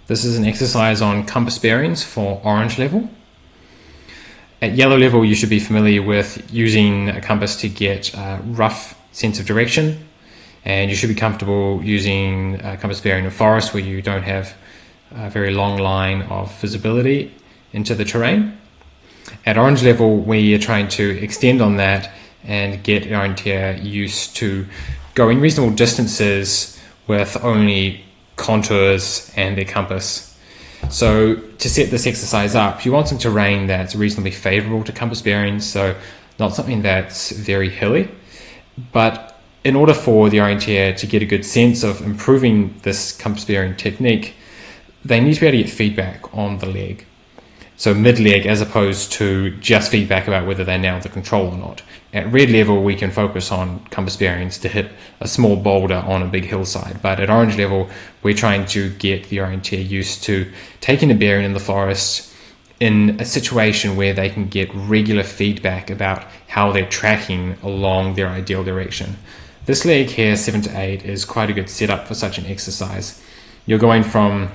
This is an exercise on compass bearings for orange level. At yellow level, you should be familiar with using a compass to get a rough sense of direction, and you should be comfortable using a compass bearing in a forest where you don't have a very long line of visibility into the terrain. At orange level, we are trying to extend on that and get our orienteer used to going reasonable distances with only contours and their compass. So to set this exercise up, you want some terrain that's reasonably favorable to compass bearings, so not something that's very hilly. But in order for the orienteer to get a good sense of improving this compass bearing technique, they need to be able to get feedback on the leg. So mid-leg, as opposed to just feedback about whether they nailed the control or not. At red level, we can focus on compass bearings to hit a small boulder on a big hillside. But at orange level, we're trying to get the orienteer used to taking a bearing in the forest in a situation where they can get regular feedback about how they're tracking along their ideal direction. This leg here, 7 to 8, is quite a good setup for such an exercise. You're going from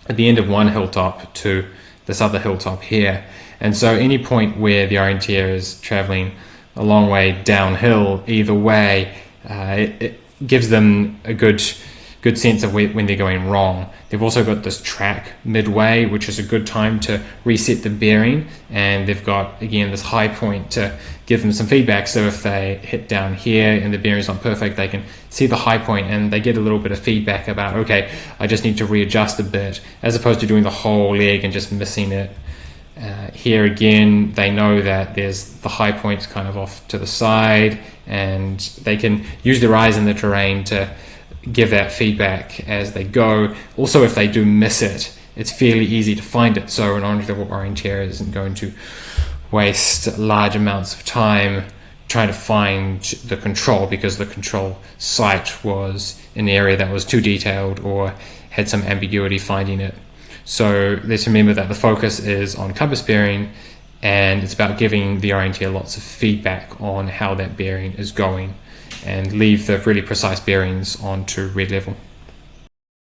at the end of one hilltop to this other hilltop here, and so any point where the orienteer is traveling a long way downhill, either way, it gives them a good sense of when they're going wrong. They've also got this track midway, which is a good time to reset the bearing, and they've got, again, this high point to give them some feedback. So if they hit down here and the bearing's not perfect, they can see the high point and they get a little bit of feedback about, okay, I just need to readjust a bit, as opposed to doing the whole leg and just missing it. Here again, they know that there's the high points kind of off to the side, and they can use their eyes in the terrain to give that feedback as they go. Also, if they do miss it, it's fairly easy to find it, so an orange level orienteer isn't going to waste large amounts of time trying to find the control, because the control site was in an area that was too detailed or had some ambiguity finding it. So let's remember that the focus is on compass bearing, and it's about giving the orienteer lots of feedback on how that bearing is going, and leave the really precise bearings onto red level.